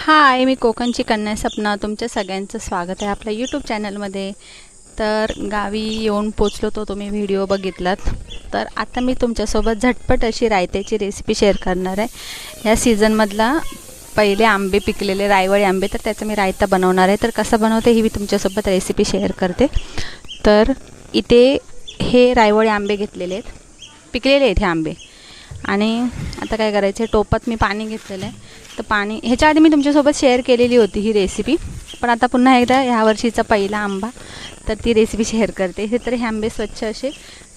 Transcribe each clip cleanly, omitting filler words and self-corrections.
हाय, मी कोकणची कन्या सपना. तुमच्या सगळ्यांचं स्वागत आहे आपल्या यूट्यूब चॅनलमध्ये. तर गावी येऊन पोचलो तो तुम्ही व्हिडिओ बघितलात. तर आता मी तुमच्यासोबत झटपट अशी रायत्याची रेसिपी शेअर करणार आहे. ह्या सीझनमधला पहिले आंबे पिकलेले रायवळी आंबे, तर त्याचा मी रायता बनवणार आहे. तर कसं बनवते ही मी तुमच्यासोबत रेसिपी शेअर करते. तर इथे हे रायवळी आंबे घेतलेले आहेत, पिकलेले आहेत हे आंबे. आणि आता काय करायचं, टोपात मी पाणी घेतलेलं आहे. तर पाणी ह्याच्या आधी मी तुमच्यासोबत शेअर केलेली होती ही रेसिपी, पण आता पुन्हा एकदा ह्या वर्षीचा पहिला आंबा, तर ती रेसिपी शेअर करते. हे तर हे आंबे स्वच्छ असे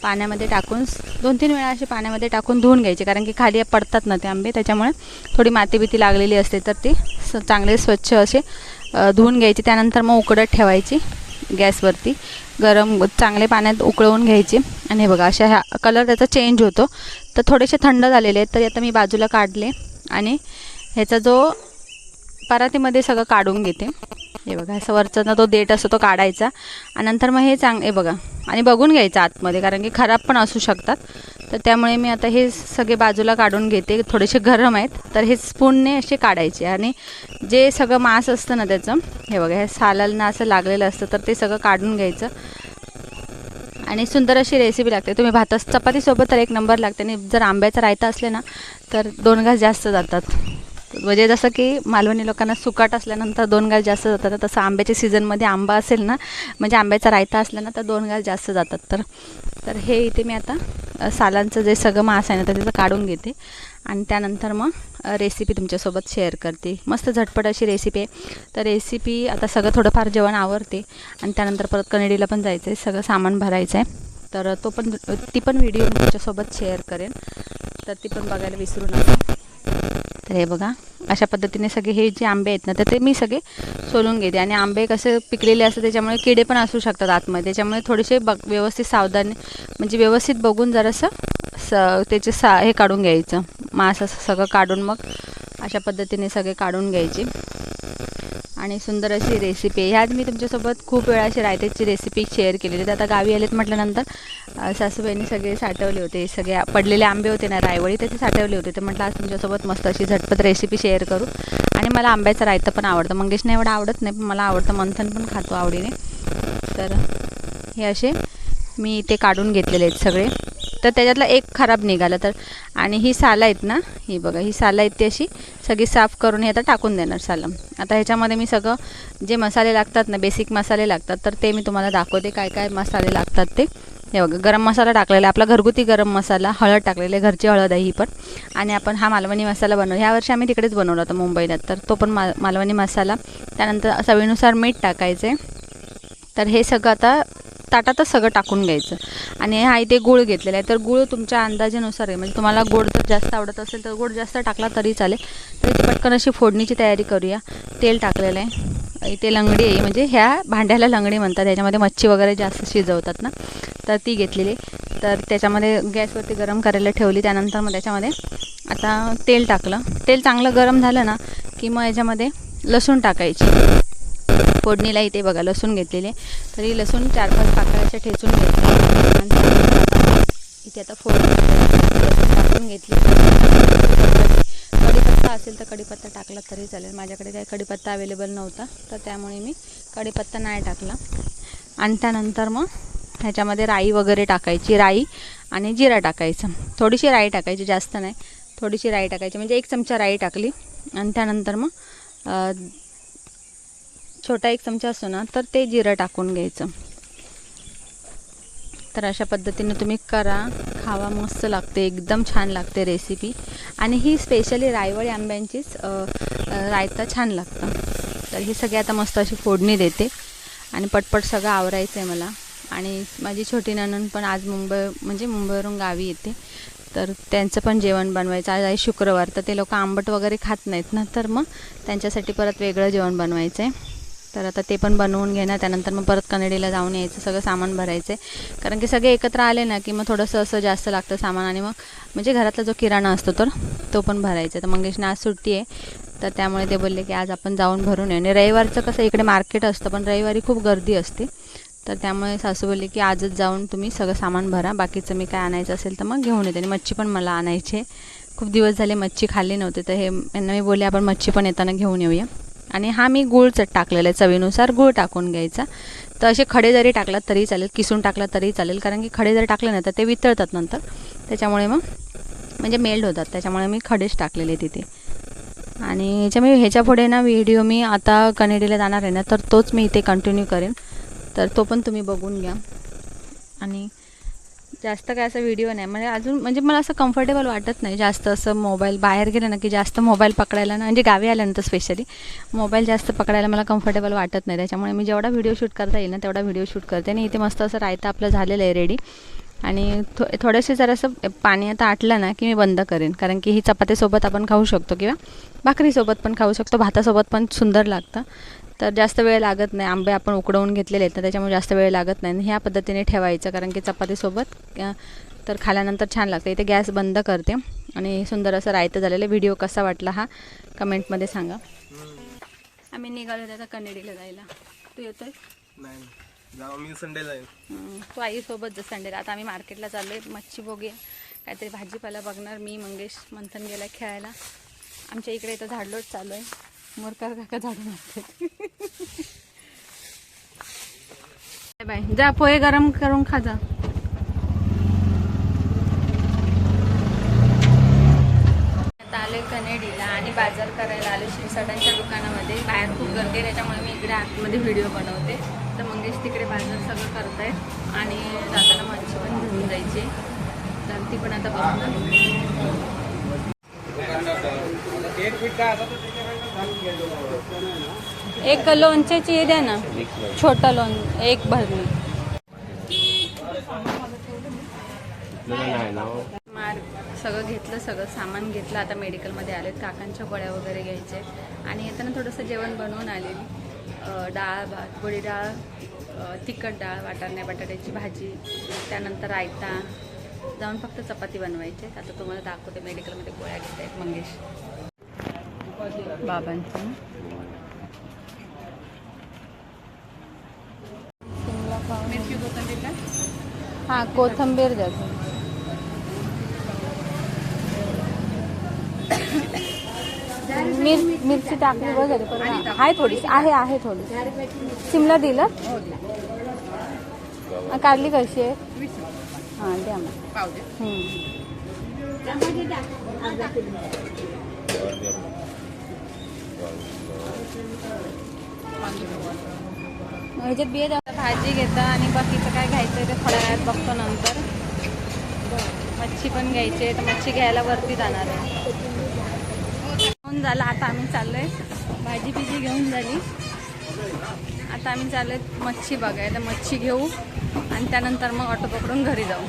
पाण्यामध्ये टाकून 2-3 वेळा असे पाण्यामध्ये टाकून धुवून घ्यायचे, कारण की खाली पडतात ना ते आंबे, त्याच्यामुळे थोडी माती बिती लागलेली असते. तर ते चांगले स्वच्छ असे धुवून घ्यायचे. त्यानंतर मग उकडत ठेवायची गॅसवरती, गरम चांगले पाण्यात उकळवून घ्यायचे. आणि हे बघा अशा ह्या कलर त्याचा चेंज होतो. तर थोडेसे थंड झालेले आहेत, तर आता मी बाजूला काढले आणि ह्याचा जो परातीमध्ये सगळं काढून घेते. हे बघा असं वरचा तो देठ असतो तो काढायचा. आणि नंतर मग हे हे बघा आणि बघून घ्यायचं आतमध्ये, कारण की खराब पण असू शकतात. तर त्यामुळे मी आता हे सगळे बाजूला काढून घेते. थोडेसे गरम आहेत, तर हे स्पूनने असे काढायचे. आणि जे सगळं मांस असतं ना त्याचं, हे बघा हे सालांना असं लागलेलं असतं, तर ते सगळं काढून घ्यायचं. आणि सुंदर अशी रेसिपी लागते. तुम्ही चपातीसोबत तर एक नंबर लागते. आणि जर आंब्याचा रायता असले ना तर 2 घास जास्त जातात. म्हणजे जसं की मालवणी लोकांना सुकाट असल्यानंतर 2 घास जास्त जातात, तसं आंब्याच्या सीझनमध्ये आंबा असेल ना, म्हणजे आंब्याचा रायता असला ना, तर 2 घास जास्त जातात. तर हे इथे मी आता सालांचं जे सगळं मांस आहे ना तर त्याचं काढून घेते. आणि त्यानंतर मग रेसिपी तुमच्यासोबत शेअर करते. मस्त झटपट अशी रेसिपी आहे. तर रेसिपी आता सगळं थोडंफार जेवण आवरते आणि त्यानंतर परत कनेडीला पण जायचं आहे, सगळं सामान भरायचं आहे. तर ती पण व्हिडिओ मी तुमच्यासोबत शेअर करेन, तर ती पण बघायला विसरू नका. तर हे बघा अशा पद्धतीने सगळे हे जे आंबे आहेत ना तर ते मी सगळे सोलून घेते. आणि आंबे कसे पिकलेले असतात त्याच्यामुळे किडे पण असू शकतात आतमध्ये, त्याच्यामुळे थोडेसे व्यवस्थित सावधानी, म्हणजे व्यवस्थित बघून जरासं त्याचे हे काढून घ्यायचं, मांस असं सगळं काढून मग अशा पद्धतीने सगळे काढून घ्यायचे. आणि सुंदर अशी रेसिपी आहे. ह्यात मी तुमच्यासोबत खूप वेळा अशी रायत्याची रेसिपी शेअर केलेली. तर आता गावी आलेत म्हटल्यानंतर सासूबाईंनी सगळे साठवले होते, सगळे पडलेले आंबे होते ना रायवळी, तर ते साठवले होते. तर म्हटलं आज तुमच्यासोबत मस्त अशी झटपट रेसिपी शेअर करू. आणि मला आंब्याचा रायता पण आवडतं. मंगेशने एवढं आवडत नाही, पण मला आवडतं. मंथन पण खातो आवडीने. तर हे असे मी इथे काढून घेतलेले आहेत सगळे. तर त्याच्यातला एक खराब निघाला. तर आणि ही सालं आहेत ना, ही बघा ही सालं आहेत ती अशी सगळी साफ करून हे आता टाकून देणार सालं. आता ह्याच्यामध्ये मी सगळं जे मसाले लागतात ना, बेसिक मसाले लागतात, तर ते मी तुम्हाला दाखवते काय काय मसाले लागतात ते. हे बघा गरम मसाला टाकलेला आहे, आपला घरगुती गरम मसाला, हळद टाकलेली आहे, घरची हळद आहे ही पण. आणि आपण हा मालवणी मसाला बनवला, ह्या वर्षी आम्ही तिकडेच बनवला होता मुंबईला, तर तो पण मालवणी मसाला. त्यानंतर चवीनुसार मीठ टाकायचं आहे. तर हे सगळं आता ताटातच सगळं टाकून घ्यायचं. आणि हा इथे गूळ घेतलेला आहे. तर गूळ तुमच्या अंदाजानुसार आहे, म्हणजे तुम्हाला गोड जर जास्त आवडत असेल तर गोड जास्त टाकला तरी चालेल. तर इथे पटकन अशी फोडणीची तयारी करूया. तेल टाकलेलं आहे. इथे लंगडी आहे, म्हणजे ह्या भांड्याला लंगडी म्हणतात, ह्याच्यामध्ये मच्छी वगैरे जास्त शिजवतात ना, तर ती घेतलेली. तर त्याच्यामध्ये गॅसवरती गरम करायला ठेवली. त्यानंतर मग त्याच्यामध्ये आता तेल टाकलं. तेल चांगलं गरम झालं ना की मग याच्यामध्ये लसूण टाकायची फोडणीला. इथे बघा लसूण घेतलेले, तरी लसूण 4-5 पाकळ्या ठेचून घेतले. इथे आता फोडणी टाकून घेतली. कढीपत्ता असेल तर कढीपत्ता टाकला तरी चालेल. माझ्याकडे काही कढीपत्ता अवेलेबल नव्हता, तर त्यामुळे मी कढीपत्ता नाही टाकला. आणि त्यानंतर मग ह्याच्यामध्ये राई वगैरे टाकायची, राई आणि जिरा टाकायचं. थोडीशी राई टाकायची, जास्त नाही, थोडीशी राई टाकायची, म्हणजे 1 चमचा राई टाकली. आणि त्यानंतर मग छोटा 1 चमचा असतो ना, तर ते जिरं टाकून घ्यायचं. तर अशा पद्धतीने तुम्ही करा, खावा, मस्त लागते, एकदम छान लागते रेसिपी. आणि ही स्पेशली रायवळी आंब्यांचीच रायता छान लागतं. तर ही सगळी आता मस्त अशी फोडणी देते आणि पटपट सगळं आवरायचं आहे मला. आणि माझी छोटी नणंद पण आज मुंबईवरून गावी येते, तर त्यांचं पण जेवण बनवायचं. आज आहे शुक्रवार, तर ते लोक आंबट वगैरे खात नाहीत ना, तर मग त्यांच्यासाठी परत वेगळं जेवण बनवायचं आहे. तर आता ते पण बनवून घेणार. त्यानंतर मग परत कनेडीला जाऊन यायचं, सगळं सामान भरायचं आहे. कारण की सगळे एकत्र आले ना की मग थोडंसं असं जास्त लागतं सामान. आणि मग म्हणजे घरातला जो किराणा असतो तर तो पण भरायचा. तर मंगेशने आज सुट्टी आहे, तर त्यामुळे ते बोलले की आज आपण जाऊन भरून येऊ. आणि रविवारचं कसं इकडे मार्केट असतं, पण रविवारी खूप गर्दी असते. तर त्यामुळे सासू बोलले की आजच जाऊन तुम्ही सगळं सामान भरा, बाकीचं मी काय आणायचं असेल तर मग घेऊन येते. आणि मच्छी पण मला आणायची आहे, खूप दिवस झाले मच्छी खाल्ली नव्हती. तर हे यांना मी बोलले आपण मच्छी पण येताना घेऊन येऊया. आणि हा मी गूळ टाकलेला आहे, चवीनुसार गूळ टाकून घ्यायचा. तर असे खडे जरी टाकलात तरी चालेल, किसून टाकलात तरी चालेल, कारण की खडे जरी टाकले ना तर ते वितळतात नंतर, त्याच्यामुळे मग म्हणजे मेल्ट होतात, त्याच्यामुळे मी खडेच टाकलेले तिथे. आणि ह्याच्या पुढे ना व्हिडिओ मी आता कनेडीला जाणार आहे ना, तर तोच मी इथे कंटिन्यू करेन, तर तो पण तुम्ही बघून घ्या. आणि जास्त काय असं व्हिडिओ नाही, म्हणजे अजून म्हणजे मला असं कम्फर्टेबल वाटत नाही जास्त असं मोबाईल बाहेर गेलं ना की जास्त मोबाईल पकडायला ना, म्हणजे गावी आल्यानंतर स्पेशली मोबाईल जास्त पकडायला मला कम्फर्टेबल वाटत नाही. त्याच्यामुळे मी जेवढा व्हिडिओ शूट करता येईल ना तेवढा व्हिडिओ शूट करते. आणि इथे मस्त असं रायता आपलं झालेलं आहे रेडी. आणि थोडेसे जरासं पाणी आता आटलं ना की मी बंद करेन, कारण की ही चपातीसोबत आपण खाऊ शकतो किंवा भाकरीसोबत पण खाऊ शकतो, भातासोबत पण सुंदर लागतं. तर जास्त वेळ लागत नाही, आंबे आपण उकडवून घेतलेले आहेत तर त्याच्यामुळे जास्त वेळ लागत नाही. ह्या पद्धतीने ठेवायचं, कारण की चपातीसोबत तर खाल्यानंतर छान लागतं. इथे गॅस बंद करते आणि सुंदर असं रायतं झालेलं. व्हिडिओ कसा वाटला हा कमेंटमध्ये सांगा. आम्ही निघालो आता कनेडीला जायला. तू येतोय? नाही जाऊ, मी संडेला येईन. तू आईसोबत जा संडेला. आता आम्ही मार्केटला चाललो आहे, मच्छी बघूया, काहीतरी भाजीपाला बघणार. मी मंगेश मंथन गेला खेळायला. आमच्या इकडे इथं झाडलोट चालू आहे, मोरकर काका झाडून आणते. बाय, जा पोहे गरम करून खा जा. आता आले कनेडीला आणि बाजार करायला आले शिरसाटांच्या दुकानामध्ये. बाहेर खूप गर्दी आहे त्याच्यामुळे मी इकडे आतमध्ये व्हिडिओ बनवते. तर मंगेश तिकडे बाजार सगळं करत आहे आणि जाताना मच्छी पण घेऊन जायची, तर ती पण आता बघणार. एक लोणच्याची हे द्या ना, छोटा एक भरणी. सगळं घेतलं, सगळं सामान घेतलं. आता मेडिकलमध्ये आलेत, काकांच्या गोळ्या वगैरे घ्यायचे. आणि येताना थोडंसं जेवण बनवून आलेली, डाळ भात, गोळी डाळ, तिखट डाळ, वाटाणे बटाट्याची भाजी, त्यानंतर रायता. जाऊन फक्त चपाती बनवायची. आता तुम्हाला दाखवते मेडिकलमध्ये गोळ्या घेत आहेत मंगेश बाबांचं. मिरची कोथिंबीर, हां कोथिंबीर द्यायचं. मिरची टाकली वगैरे पण आहे थोडीशी, आहे थोडी. शिमला दिलं, कारली कशी आहे? हां द्या मग. ह्याच्यात बिये भाजी घेता आणि बाकीचं काय घ्यायचं आहे ते थोड्या वेळात बघतो नंतर. मच्छी पण घ्यायची आहे, तर मच्छी घ्यायला वरती जाणार आहे. घेऊन झालं, आता आम्ही चाललो आहे, भाजी बिजी घेऊन झाली. आता आम्ही चाललो आहे मच्छी बघायला. मच्छी घेऊ आणि त्यानंतर मग ऑटो पकडून घरी जाऊ.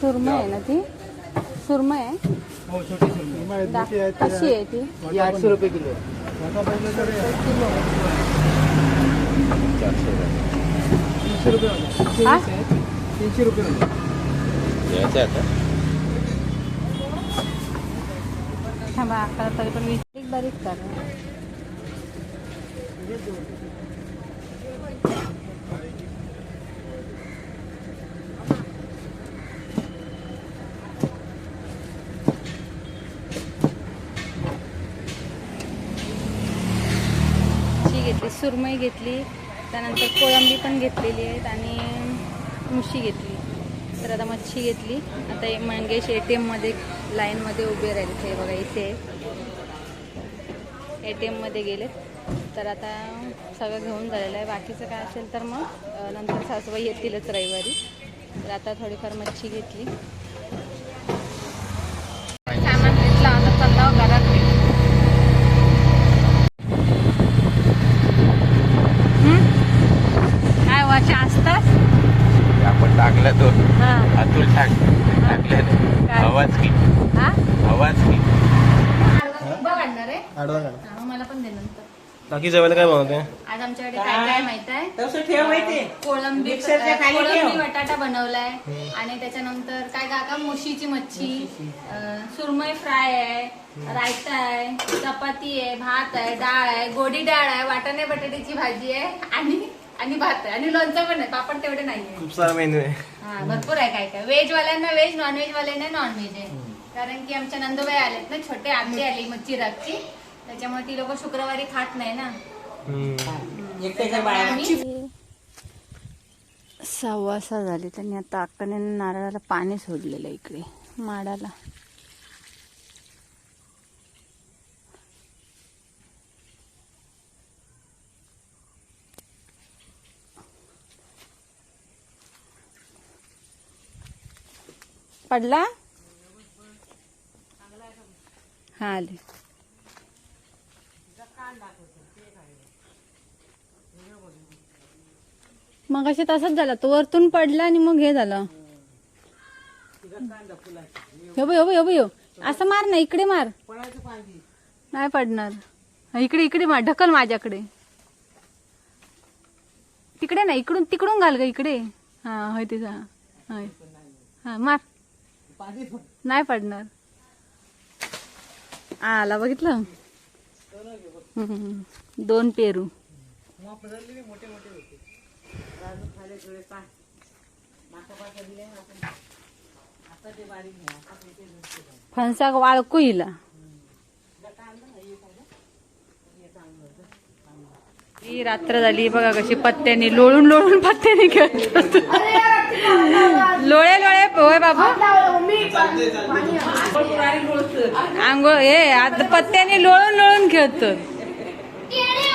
सुरमई आहे ना ती? सुरमई आहे, कशी आहे ती? 800 रुपये किलो. 300 रुपये. थांबा, अकरा तरी पण वीस बारीक करा. घेतली, सुरमई घेतली, त्यानंतर कोळंबी पण घेतलेली आहेत आणि मुशी घेतली. तर आता मच्छी घेतली. आता मंगेश ATMमध्ये लाईनमध्ये उभे राहिले. ते बघा इथे ATMमध्ये गेलेत. तर आता सगळं घेऊन झालेलं आहे. बाकीचं काय असेल तर मग नंतर सासूबाई येतीलच रविवारी. तर आता थोडीफार मच्छी घेतली, सामान घेतलं. आता चाललो घरात. काय वाचा असतात आपण टाकलं तो अतुल टाकलं आवाज की आवाज की आडवा काढणार आहे. मला पण दे नंतर. बाकी जेवायला काय बनवते? आज आमच्याकडे काय काय माहित आहे? तसं ठेव माहिती कोळंबी मिक्सरच्या खाली ठेव. कोळंबी बटाटा बनवलाय आणि त्याच्यानंतर काय काका मुशीची मच्छी, सुरमई फ्राय आहे, रायता आहे, चपाती आहे, भात आहे, डाळ आहे, गोडी डाळ आहे, वाटाणे बटाट्याची भाजी आहे आणि भात आहे आणि लोणचं पण आहे. पापड तेवढे नाहीये. खूप सारा मेन्यू आहे. हा भरपूर आहे काय काय. व्हेज वाल्यांना व्हेज, नॉनव्हेज वाल्यांना नॉनव्हेज आहे. कारण की आमच्या नंदुबाई आलेत ना, छोटे आजी आली चिरागची, त्याच्यामुळे ती लोक शुक्रवारी खात नाही ना. एकट्याच्या बाळा आम्ही 6:15 झाले. त्यांनी आता अक्काने नारळाला पाणी सोडलेलं इकडे माडाला. पडला हा आले. मग असे तसंच झालं, तो वरतून पडला आणि मग हे झालं. हो असं मार ना, इकडे मार. नाही पडणार. इकडे इकडे मार, ढकल माझ्याकडे. तिकडे नाही, इकडून तिकडून घाल ग इकडे. हा होय तिचा. होय हा मार. नाही पडणार. आला बघितलं. 2 पेरू. फणसा वाळकू हिला. ही रात्र झाली बघा, कशी पत्त्याने लोळून लोळून पत्त्याने खेळत. लोळे लोळे होय बाबा. आंघोळ हे आता पत्त्याने लोळून लोळून खेळतो.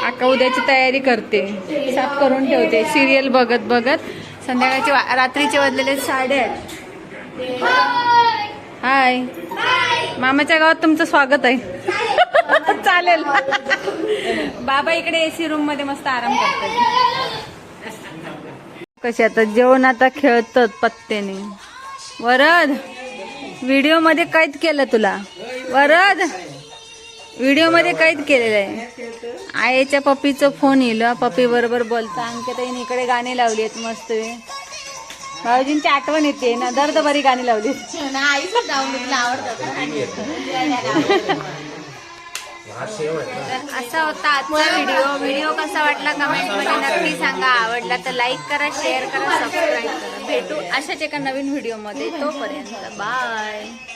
अक्का उद्याची तयारी करते, साफ करून ठेवते. सिरियल बघत बघत संध्याकाळचे रात्रीचे वाजलेले 8:30. हाय, मामाच्या गावात तुमचं स्वागत आहे. चालेल. बाबा इकडे एसी रूम मध्ये मस्त आराम करतात. कशी आता जेवण आता खेळतात पत्त्याने. वरद व्हिडिओ मध्ये कैद केलं तुला. वरद व्हिडिओ मध्ये कैद केलेलं आहे. आईच्या पप्पीचं फोन येईल, पप्पी बरोबर बोलता. अंकिताईने इकडे गाणी लावली आहेत मस्त. भाऊजींची आठवण येते ना, दर्द बरी गाणी लावली. असा होता आजचा व्हिडिओ कसा वाटला कमेंट मध्ये नक्की सांगा. आवडला तर लाईक करा, शेअर करा, सबस्क्राईब करा. भेटू अशाच एका नवीन व्हिडिओ मध्ये. तोपर्यंत बाय.